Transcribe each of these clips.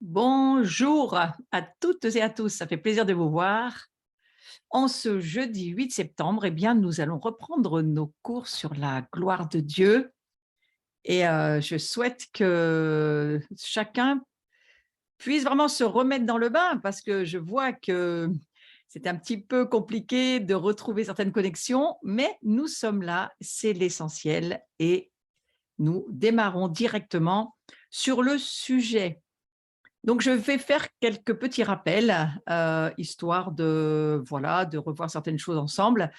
Bonjour à toutes et à tous, ça fait plaisir de vous voir. En ce jeudi 8 septembre, eh bien, nous allons reprendre nos cours sur la gloire de Dieu et je souhaite que chacun puisse vraiment se remettre dans le bain parce que je vois que c'est un petit peu compliqué de retrouver certaines connexions, mais nous sommes là, c'est l'essentiel et nous démarrons directement sur le sujet. Donc, je vais faire quelques petits rappels, histoire de, voilà, de revoir certaines choses ensemble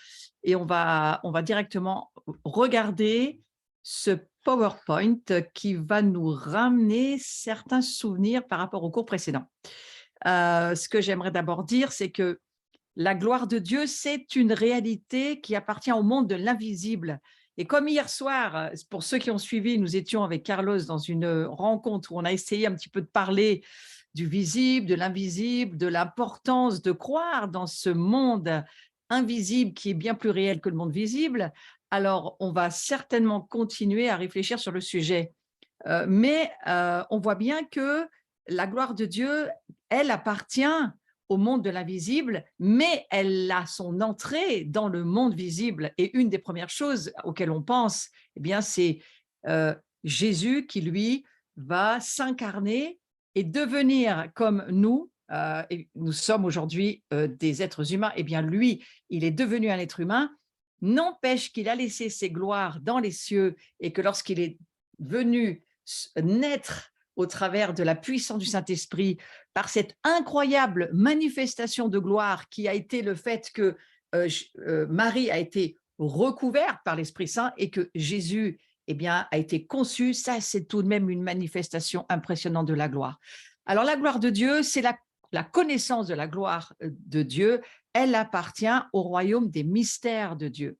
et on va directement regarder ce PowerPoint qui va nous ramener certains souvenirs par rapport au cours précédent. Ce que j'aimerais d'abord dire, c'est que la gloire de Dieu, c'est une réalité qui appartient au monde de l'invisible. Et comme hier soir, pour ceux qui ont suivi, nous étions avec Carlos dans une rencontre où on a essayé un petit peu de parler du visible, de l'invisible, de l'importance de croire dans ce monde invisible qui est bien plus réel que le monde visible. Alors, on va certainement continuer à réfléchir sur le sujet. Mais on voit bien que la gloire de Dieu, elle appartient au monde de l'invisible, mais elle a son entrée dans le monde visible. Et une des premières choses auxquelles on pense, eh bien, c'est Jésus qui, lui, va s'incarner et devenir comme nous. Et nous sommes aujourd'hui des êtres humains. Eh bien, lui, il est devenu un être humain. N'empêche qu'il a laissé ses gloires dans les cieux et que lorsqu'il est venu naître au travers de la puissance du Saint-Esprit, par cette incroyable manifestation de gloire qui a été le fait que Marie a été recouverte par l'Esprit Saint et que Jésus eh bien, a été conçu. Ça, c'est tout de même une manifestation impressionnante de la gloire. Alors, la gloire de Dieu, c'est la connaissance de la gloire de Dieu. Elle appartient au royaume des mystères de Dieu.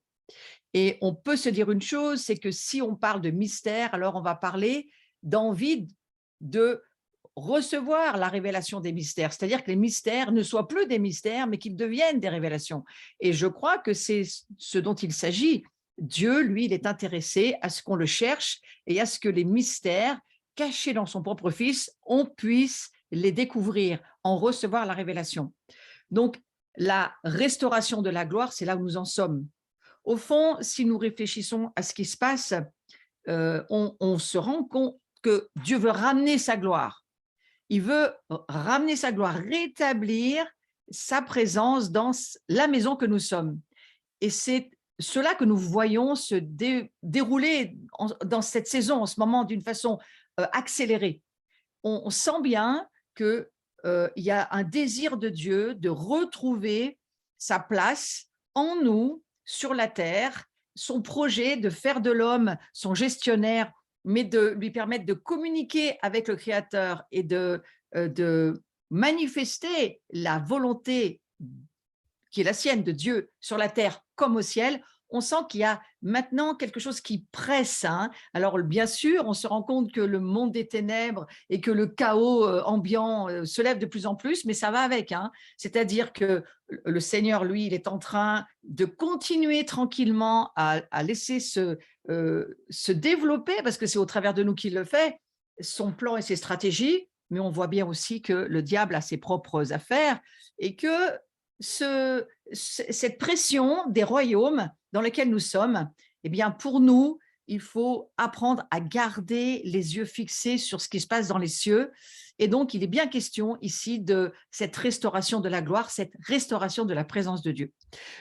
Et on peut se dire une chose, c'est que si on parle de mystère, alors on va parler d'envie de recevoir la révélation des mystères, c'est-à-dire que les mystères ne soient plus des mystères, mais qu'ils deviennent des révélations. Et je crois que c'est ce dont il s'agit. Dieu, lui, il est intéressé à ce qu'on le cherche et à ce que les mystères cachés dans son propre Fils, on puisse les découvrir, en recevoir la révélation. Donc, la restauration de la gloire, c'est là où nous en sommes. Au fond, si nous réfléchissons à ce qui se passe, on se rend compte que Dieu veut ramener sa gloire. Il veut ramener sa gloire, rétablir sa présence dans la maison que nous sommes. Et c'est cela que nous voyons se dérouler dans cette saison, en ce moment, d'une façon accélérée. On sent bien qu'il y a un désir de Dieu de retrouver sa place en nous, sur la terre, son projet de faire de l'homme son gestionnaire, mais de lui permettre de communiquer avec le Créateur et de manifester la volonté qui est la sienne de Dieu sur la terre comme au ciel. On sent qu'il y a maintenant quelque chose qui presse, hein. Alors bien sûr, on se rend compte que le monde des ténèbres et que le chaos ambiant se lève de plus en plus, mais ça va avec, hein. C'est-à-dire que le Seigneur, lui, il est en train de continuer tranquillement à laisser se développer, parce que c'est au travers de nous qu'il le fait, son plan et ses stratégies, mais on voit bien aussi que le diable a ses propres affaires et que cette pression des royaumes dans lesquels nous sommes, eh bien, pour nous, il faut apprendre à garder les yeux fixés sur ce qui se passe dans les cieux. Et donc, il est bien question ici de cette restauration de la gloire, cette restauration de la présence de Dieu.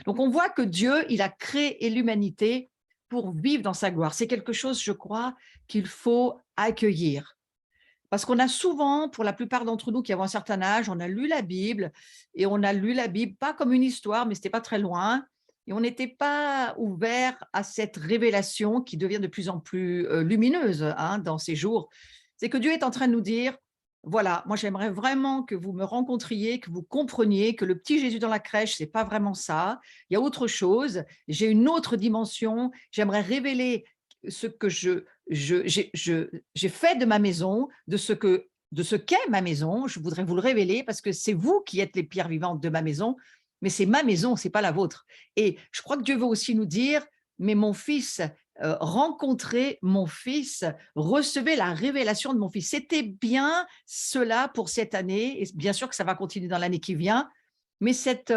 Donc, on voit que Dieu, il a créé l'humanité pour vivre dans sa gloire. C'est quelque chose, je crois, qu'il faut accueillir. Parce qu'on a souvent, pour la plupart d'entre nous qui avons un certain âge, on a lu la Bible et on a lu la Bible pas comme une histoire, mais c'était pas très loin. Et on n'était pas ouvert à cette révélation qui devient de plus en plus lumineuse, hein, dans ces jours. C'est que Dieu est en train de nous dire, voilà, moi j'aimerais vraiment que vous me rencontriez, que vous compreniez que le petit Jésus dans la crèche, c'est pas vraiment ça. Il y a autre chose. J'ai une autre dimension. J'aimerais révéler ce que j'ai fait de ma maison, de ce qu'est ma maison. Je voudrais vous le révéler parce que c'est vous qui êtes les pierres vivantes de ma maison, mais c'est ma maison, c'est pas la vôtre. Et je crois que Dieu veut aussi nous dire, mais mon fils, rencontrer mon fils, recevez la révélation de mon fils. C'était bien cela pour cette année, et bien sûr que ça va continuer dans l'année qui vient, mais cette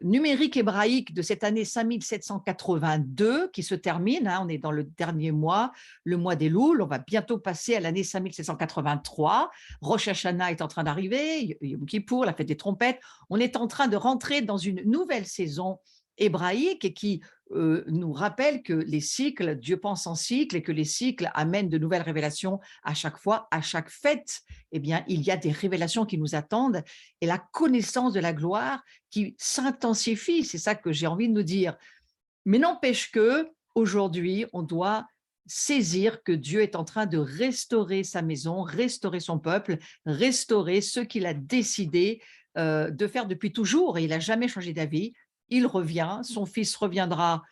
numérique hébraïque de cette année 5782 qui se termine, hein, on est dans le dernier mois, le mois des Louls, on va bientôt passer à l'année 5783, Rosh Hashanah est en train d'arriver, Yom Kippour, la fête des trompettes, on est en train de rentrer dans une nouvelle saison hébraïque et qui nous rappelle que les cycles, Dieu pense en cycles et que les cycles amènent de nouvelles révélations à chaque fois, à chaque fête. Eh bien, il y a des révélations qui nous attendent et la connaissance de la gloire qui s'intensifie. C'est ça que j'ai envie de nous dire. Mais n'empêche que aujourd'hui, on doit saisir que Dieu est en train de restaurer sa maison, restaurer son peuple, restaurer ce qu'il a décidé de faire depuis toujours. Et il n'a jamais changé d'avis. Il revient, son fils reviendra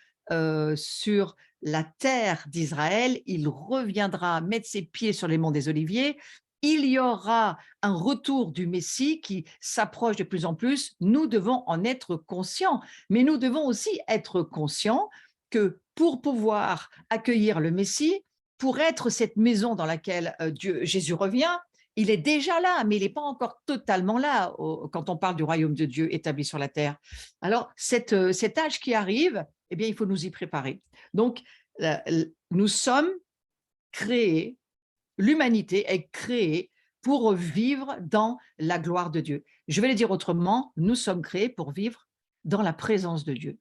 sur la terre d'Israël, il reviendra mettre ses pieds sur les monts des Oliviers, il y aura un retour du Messie qui s'approche de plus en plus, nous devons en être conscients, mais nous devons aussi être conscients que pour pouvoir accueillir le Messie, pour être cette maison dans laquelle Jésus revient, il est déjà là, mais il n'est pas encore totalement là quand on parle du royaume de Dieu établi sur la terre. Alors, cet âge qui arrive, eh bien, il faut nous y préparer. Donc, nous sommes créés, l'humanité est créée pour vivre dans la gloire de Dieu. Je vais le dire autrement, nous sommes créés pour vivre dans la présence de Dieu.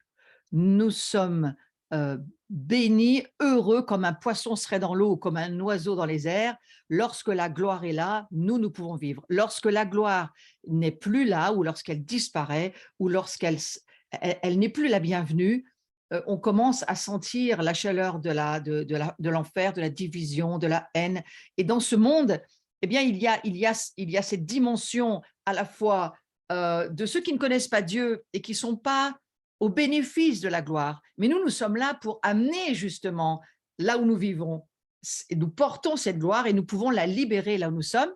Nous sommes bénis, heureux, comme un poisson serait dans l'eau ou comme un oiseau dans les airs. Lorsque la gloire est là, nous pouvons vivre. Lorsque la gloire n'est plus là, ou lorsqu'elle disparaît, ou lorsqu'elle elle n'est plus la bienvenue, on commence à sentir la chaleur de l'enfer, de la division, de la haine. Et dans ce monde, eh bien, il y a cette dimension à la fois de ceux qui ne connaissent pas Dieu et qui ne sont pas au bénéfice de la gloire. Mais nous sommes là pour amener justement là où nous vivons. Et nous portons cette gloire et nous pouvons la libérer là où nous sommes.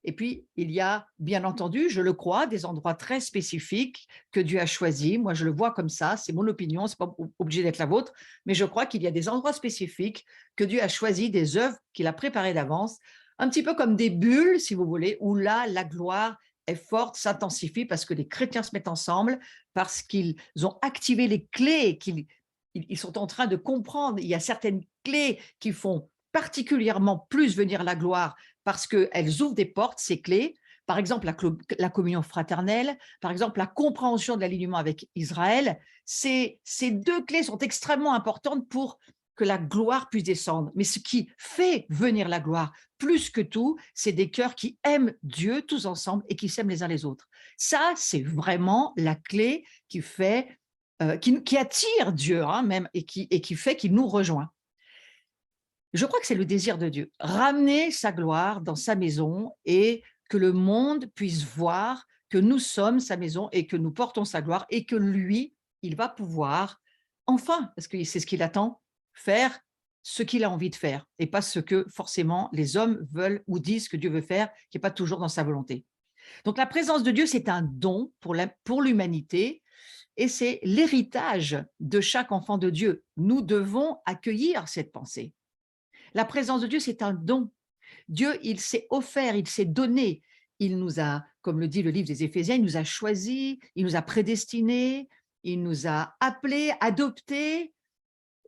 Et puis, il y a, bien entendu, je le crois, des endroits très spécifiques que Dieu a choisis. Moi, je le vois comme ça, c'est mon opinion, ce n'est pas obligé d'être la vôtre, mais je crois qu'il y a des endroits spécifiques que Dieu a choisis, des œuvres qu'il a préparées d'avance, un petit peu comme des bulles, si vous voulez, où là, la gloire est forte, s'intensifie parce que les chrétiens se mettent ensemble, parce qu'ils ont activé les clés, ils sont en train de comprendre. Il y a certaines clés qui font particulièrement plus venir la gloire parce qu'elles ouvrent des portes, ces clés. Par exemple, la communion fraternelle, par exemple, la compréhension de l'alignement avec Israël. Ces deux clés sont extrêmement importantes pour que la gloire puisse descendre. Mais ce qui fait venir la gloire, plus que tout, c'est des cœurs qui aiment Dieu tous ensemble et qui s'aiment les uns les autres. Ça, c'est vraiment la clé qui fait, qui attire Dieu, hein, même, et qui fait qu'il nous rejoint. Je crois que c'est le désir de Dieu, ramener sa gloire dans sa maison et que le monde puisse voir que nous sommes sa maison et que nous portons sa gloire et que lui, il va pouvoir, enfin, parce que c'est ce qu'il attend, faire ce qu'il a envie de faire et pas ce que forcément les hommes veulent ou disent que Dieu veut faire, qui n'est pas toujours dans sa volonté. Donc la présence de Dieu, c'est un don pour l'humanité et c'est l'héritage de chaque enfant de Dieu. Nous devons accueillir cette pensée. La présence de Dieu, c'est un don. Dieu, il s'est offert, il s'est donné. Il nous a, comme le dit le livre des Éphésiens, il nous a choisis, il nous a prédestinés, il nous a appelés, adoptés.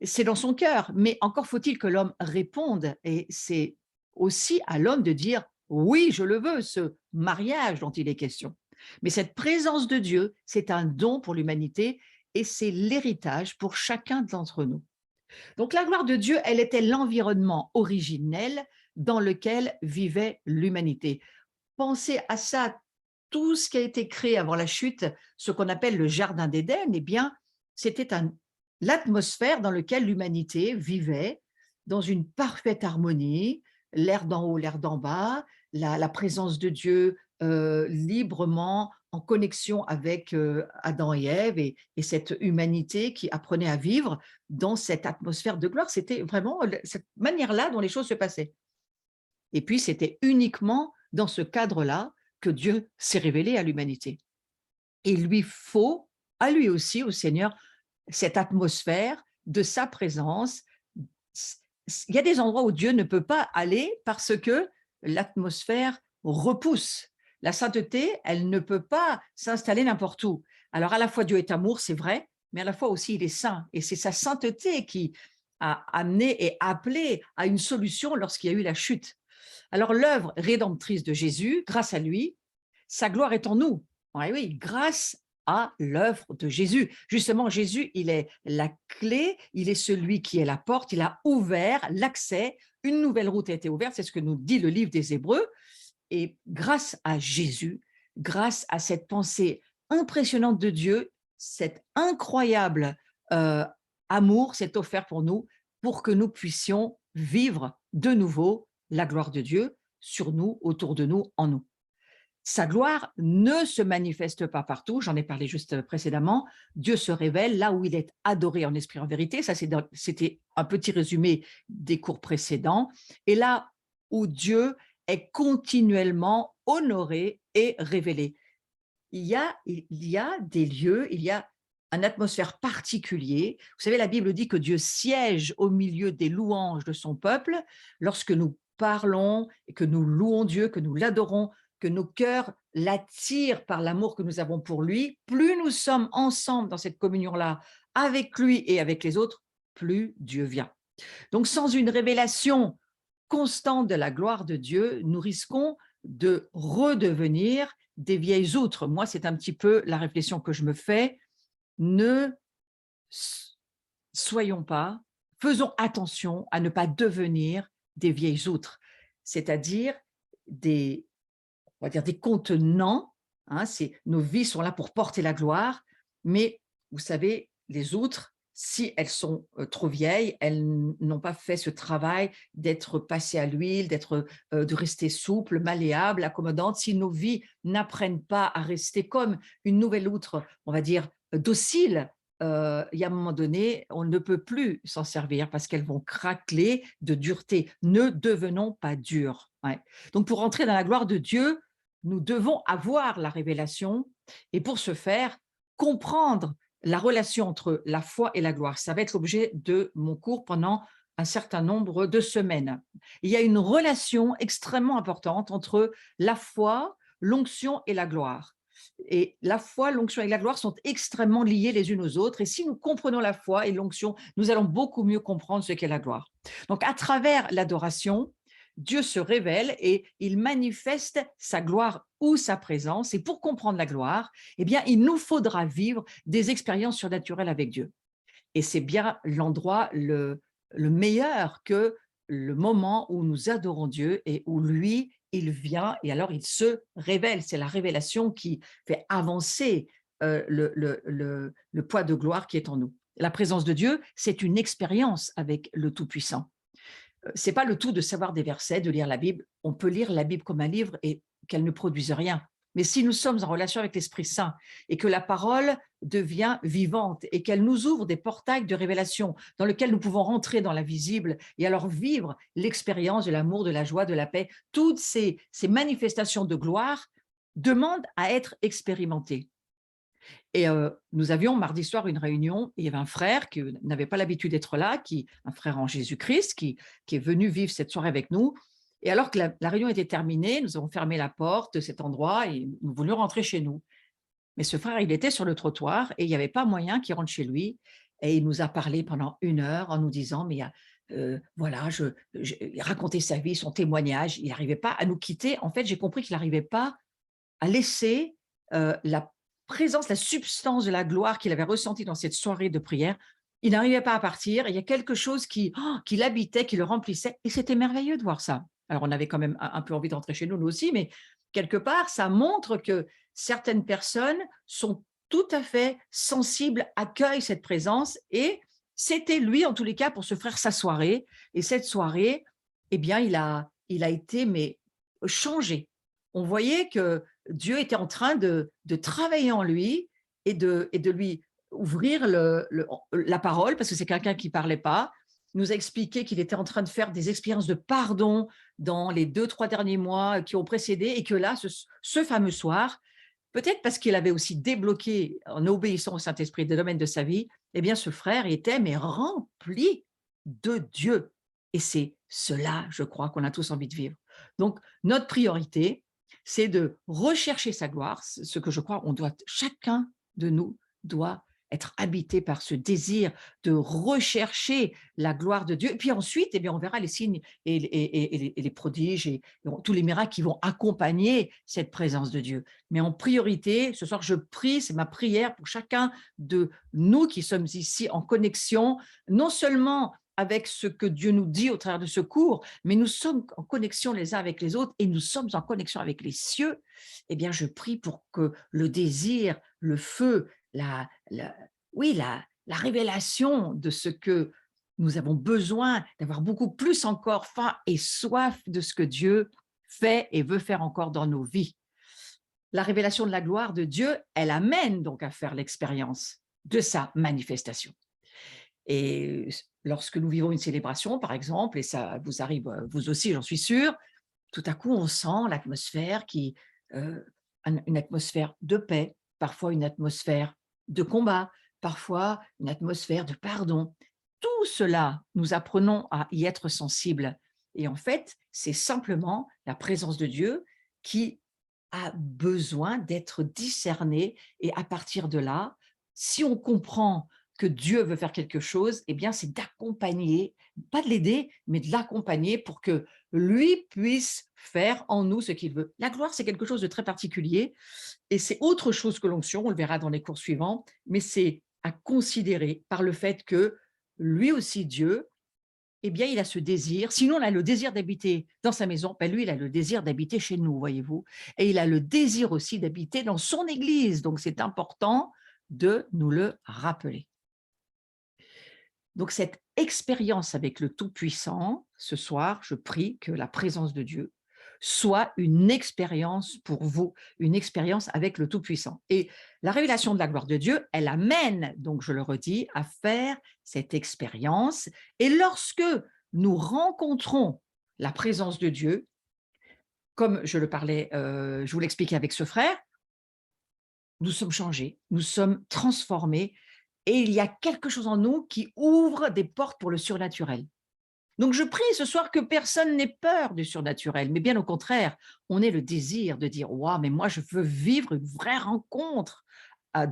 C'est dans son cœur. Mais encore faut-il que l'homme réponde. Et c'est aussi à l'homme de dire oui, je le veux, ce mariage dont il est question. Mais cette présence de Dieu, c'est un don pour l'humanité et c'est l'héritage pour chacun d'entre nous. Donc la gloire de Dieu, elle était l'environnement originel dans lequel vivait l'humanité. Pensez à ça, tout ce qui a été créé avant la chute, ce qu'on appelle le jardin d'Éden, eh bien, c'était l'atmosphère dans laquelle l'humanité vivait dans une parfaite harmonie, l'air d'en haut, l'air d'en bas, la présence de Dieu librement en connexion avec Adam et Ève et cette humanité qui apprenait à vivre dans cette atmosphère de gloire. C'était vraiment cette manière-là dont les choses se passaient. Et puis, c'était uniquement dans ce cadre-là que Dieu s'est révélé à l'humanité. Il lui faut, à lui aussi, au Seigneur, cette atmosphère, de sa présence. Il y a des endroits où Dieu ne peut pas aller parce que l'atmosphère repousse. La sainteté, elle ne peut pas s'installer n'importe où. Alors à la fois Dieu est amour, c'est vrai, mais à la fois aussi il est saint. Et c'est sa sainteté qui a amené et appelé à une solution lorsqu'il y a eu la chute. Alors l'œuvre rédemptrice de Jésus, grâce à lui, sa gloire est en nous. Oui, oui, grâce à l'œuvre de Jésus. Justement, Jésus, il est la clé, il est celui qui est la porte, il a ouvert l'accès, une nouvelle route a été ouverte, c'est ce que nous dit le livre des Hébreux. Et grâce à Jésus, grâce à cette pensée impressionnante de Dieu, cet incroyable amour s'est offert pour nous pour que nous puissions vivre de nouveau la gloire de Dieu sur nous, autour de nous, en nous. Sa gloire ne se manifeste pas partout, j'en ai parlé juste précédemment. Dieu se révèle là où il est adoré en esprit en vérité. Ça, c'était un petit résumé des cours précédents. Et là où Dieu est continuellement honoré et révélé. Il y a des lieux, il y a une atmosphère particulière. Vous savez, la Bible dit que Dieu siège au milieu des louanges de son peuple. Lorsque nous parlons et que nous louons Dieu, que nous l'adorons, que nos cœurs l'attirent par l'amour que nous avons pour lui, plus nous sommes ensemble dans cette communion-là avec lui et avec les autres, plus Dieu vient. Donc, sans une révélation constante de la gloire de Dieu, nous risquons de redevenir des vieilles outres. Moi, c'est un petit peu la réflexion que je me fais. Ne soyons pas, faisons attention à ne pas devenir des vieilles outres, c'est-à-dire on va dire des contenants. Hein, nos vies sont là pour porter la gloire, mais vous savez, les outres, si elles sont trop vieilles, elles n'ont pas fait ce travail d'être passées à l'huile, de rester souples, malléables, accommodantes. Si nos vies n'apprennent pas à rester comme une nouvelle outre, on va dire docile, il y a un moment donné, on ne peut plus s'en servir parce qu'elles vont craqueler de dureté. Ne devenons pas durs. Ouais. Donc, pour entrer dans la gloire de Dieu, nous devons avoir la révélation et pour ce faire, comprendre la relation entre la foi et la gloire. Ça va être l'objet de mon cours pendant un certain nombre de semaines. Il y a une relation extrêmement importante entre la foi, l'onction et la gloire. Et la foi, l'onction et la gloire sont extrêmement liées les unes aux autres. Et si nous comprenons la foi et l'onction, nous allons beaucoup mieux comprendre ce qu'est la gloire. Donc, à travers l'adoration, Dieu se révèle et il manifeste sa gloire ou sa présence. Et pour comprendre la gloire, eh bien, il nous faudra vivre des expériences surnaturelles avec Dieu. Et c'est bien l'endroit le meilleur que le moment où nous adorons Dieu et où lui, il vient et alors il se révèle. C'est la révélation qui fait avancer le poids de gloire qui est en nous. La présence de Dieu, c'est une expérience avec le Tout-Puissant. C'est pas le tout de savoir des versets, de lire la Bible. On peut lire la Bible comme un livre et qu'elle ne produise rien. Mais si nous sommes en relation avec l'Esprit Saint et que la parole devient vivante et qu'elle nous ouvre des portails de révélation dans lesquels nous pouvons rentrer dans l'invisible et alors vivre l'expérience de l'amour, de la joie, de la paix, toutes ces manifestations de gloire demandent à être expérimentées. Et nous avions mardi soir une réunion et il y avait un frère qui n'avait pas l'habitude d'être là, un frère en Jésus-Christ, qui est venu vivre cette soirée avec nous. Et alors que la réunion était terminée, nous avons fermé la porte de cet endroit et nous voulions rentrer chez nous. Mais ce frère, il était sur le trottoir et il n'y avait pas moyen qu'il rentre chez lui. Et il nous a parlé pendant 1 heure en nous disant, mais voilà, il racontait sa vie, son témoignage. Il n'arrivait pas à nous quitter. En fait, j'ai compris qu'il n'arrivait pas à laisser la présence, la substance de la gloire qu'il avait ressentie dans cette soirée de prière. Il n'arrivait pas à partir. Il y a quelque chose qui l'habitait, qui le remplissait. Et c'était merveilleux de voir ça. Alors, on avait quand même un peu envie d'entrer chez nous, nous aussi, mais quelque part, ça montre que certaines personnes sont tout à fait sensibles, accueillent cette présence. Et c'était lui, en tous les cas, pour ce frère, sa soirée. Et cette soirée, eh bien, il a été changé. On voyait que Dieu était en train de travailler en lui et de lui ouvrir la parole, parce que c'est quelqu'un qui ne parlait pas. Il nous a expliqué qu'il était en train de faire des expériences de pardon dans les 2-3 derniers mois qui ont précédé et que là, ce fameux soir, peut-être parce qu'il avait aussi débloqué, en obéissant au Saint-Esprit, des domaines de sa vie, eh bien, ce frère était mais rempli de Dieu. Et c'est cela, je crois, qu'on a tous envie de vivre. Donc, notre priorité, c'est de rechercher sa gloire, ce que je crois, chacun de nous doit être habité par ce désir de rechercher la gloire de Dieu. Et puis ensuite, eh bien, on verra les signes et les prodiges et tous les miracles qui vont accompagner cette présence de Dieu. Mais en priorité, ce soir, je prie, c'est ma prière pour chacun de nous qui sommes ici en connexion, non seulement avec ce que Dieu nous dit au travers de ce cours, mais nous sommes en connexion les uns avec les autres et nous sommes en connexion avec les cieux. Eh bien, je prie pour que le désir, le feu, oui, la révélation de ce que nous avons besoin, d'avoir beaucoup plus encore faim et soif de ce que Dieu fait et veut faire encore dans nos vies. La révélation de la gloire de Dieu, elle amène donc à faire l'expérience de sa manifestation. Et lorsque nous vivons une célébration, par exemple, et ça vous arrive, vous aussi, j'en suis sûre, tout à coup, on sent l'atmosphère une atmosphère de paix, parfois une atmosphère de combat, parfois une atmosphère de pardon. Tout cela, nous apprenons à y être sensibles. Et en fait, c'est simplement la présence de Dieu qui a besoin d'être discernée. Et à partir de là, si on comprend que Dieu veut faire quelque chose, eh bien, c'est d'accompagner, pas de l'aider, mais de l'accompagner pour que lui puisse faire en nous ce qu'il veut. La gloire, c'est quelque chose de très particulier et c'est autre chose que l'onction, on le verra dans les cours suivants, mais c'est à considérer par le fait que lui aussi, Dieu, eh bien, il a ce désir. Sinon, on a le désir d'habiter dans sa maison. Ben, lui, il a le désir d'habiter chez nous, voyez-vous. Et il a le désir aussi d'habiter dans son église. Donc, c'est important de nous le rappeler. Donc, cette expérience avec le Tout-Puissant, ce soir, je prie que la présence de Dieu soit une expérience pour vous, une expérience avec le Tout-Puissant. Et la révélation de la gloire de Dieu, elle amène, donc je le redis, à faire cette expérience. Et lorsque nous rencontrons la présence de Dieu, comme je le parlais, je vous l'expliquais avec ce frère, nous sommes changés, nous sommes transformés et il y a quelque chose en nous qui ouvre des portes pour le surnaturel. Donc je prie ce soir que personne n'ait peur du surnaturel, mais bien au contraire, on ait le désir de dire: «Waouh, mais moi je veux vivre une vraie rencontre,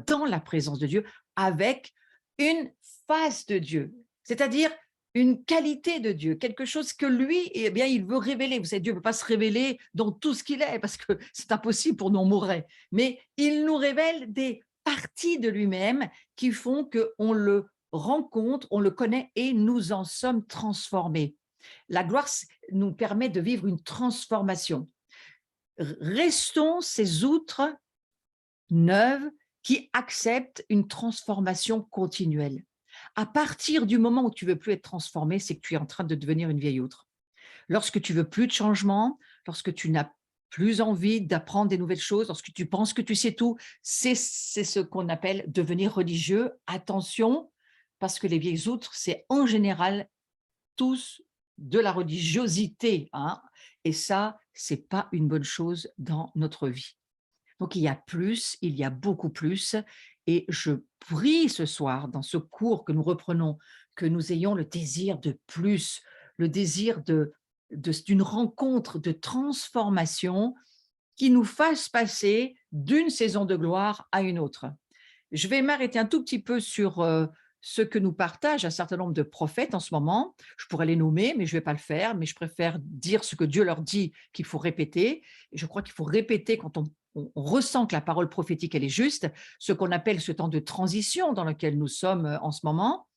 dans la présence de Dieu, avec une face de Dieu», c'est-à-dire une qualité de Dieu, quelque chose que lui, eh bien, il veut révéler. Vous savez, Dieu ne peut pas se révéler dans tout ce qu'il est parce que c'est impossible pour nous, on mourrait. Mais il nous révèle des parties de lui-même qui font qu'on le rencontre, on le connaît et nous en sommes transformés. La gloire nous permet de vivre une transformation. Restons ces outres neuves qui acceptent une transformation continuelle. À partir du moment où tu veux plus être transformé, c'est que tu es en train de devenir une vieille outre. Lorsque tu veux plus de changement, lorsque tu n'as plus envie d'apprendre des nouvelles choses, lorsque tu penses que tu sais tout, c'est ce qu'on appelle devenir religieux. Attention, parce que les vieilles outres, c'est en général tous de la religiosité, hein, et ça, c'est pas une bonne chose dans notre vie. Donc il y a plus, il y a beaucoup plus et je prie ce soir dans ce cours que nous reprenons, que nous ayons le désir de plus, le désir d'une rencontre, de transformation qui nous fasse passer d'une saison de gloire à une autre. Je vais m'arrêter un tout petit peu sur ce que nous partagent un certain nombre de prophètes en ce moment. Je pourrais les nommer, mais je ne vais pas le faire, mais je préfère dire ce que Dieu leur dit qu'il faut répéter. Et je crois qu'il faut répéter quand on ressent que la parole prophétique, elle est juste, ce qu'on appelle ce temps de transition dans lequel nous sommes en ce moment.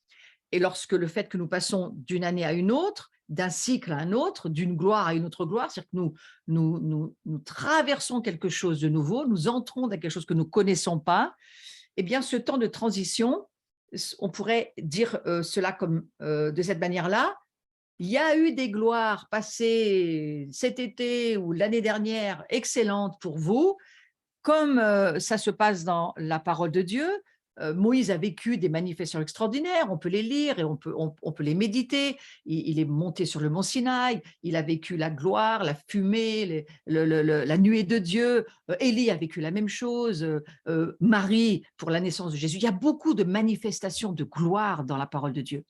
Et lorsque le fait que nous passons d'une année à une autre, d'un cycle à un autre, d'une gloire à une autre gloire, c'est-à-dire que nous traversons quelque chose de nouveau, nous entrons dans quelque chose que nous ne connaissons pas, eh bien, ce temps de transition, on pourrait dire cela comme de cette manière-là. Il y a eu des gloires passées cet été ou l'année dernière excellentes pour vous, comme ça se passe dans la parole de Dieu, Moïse a vécu des manifestations extraordinaires, on peut les lire et on peut les méditer. Il est monté sur le mont Sinaï, il a vécu la gloire, la fumée, la nuée de Dieu. Élie a vécu la même chose, Marie pour la naissance de Jésus. Il y a beaucoup de manifestations de gloire dans la parole de Dieu.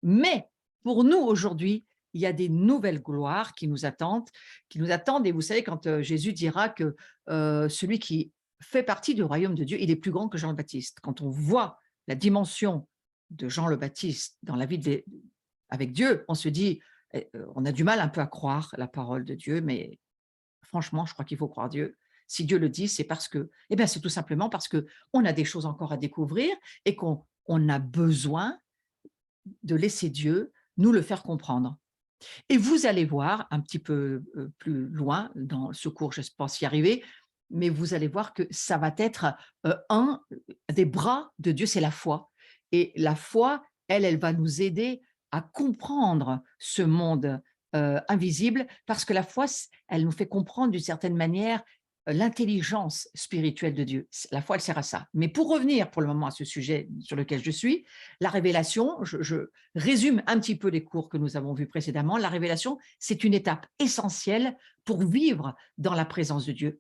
Mais pour nous aujourd'hui, il y a des nouvelles gloires qui nous attendent. Et vous savez, quand Jésus dira que celui qui fait partie du royaume de Dieu, il est plus grand que Jean le Baptiste. Quand on voit la dimension de Jean le Baptiste dans la vie avec Dieu, on se dit, on a du mal un peu à croire la parole de Dieu, mais franchement, je crois qu'il faut croire Dieu. Si Dieu le dit, c'est parce que, eh bien, c'est tout simplement parce que on a des choses encore à découvrir et qu'on a besoin de laisser Dieu nous le faire comprendre. Et vous allez voir un petit peu plus loin dans ce cours, je pense y arriver, mais vous allez voir que ça va être un des bras de Dieu, c'est la foi. Et la foi, elle va nous aider à comprendre ce monde invisible, parce que la foi, elle nous fait comprendre d'une certaine manière l'intelligence spirituelle de Dieu. La foi, elle sert à ça. Mais pour revenir pour le moment à ce sujet sur lequel je suis, la révélation, je résume un petit peu les cours que nous avons vus précédemment. La révélation, c'est une étape essentielle pour vivre dans la présence de Dieu.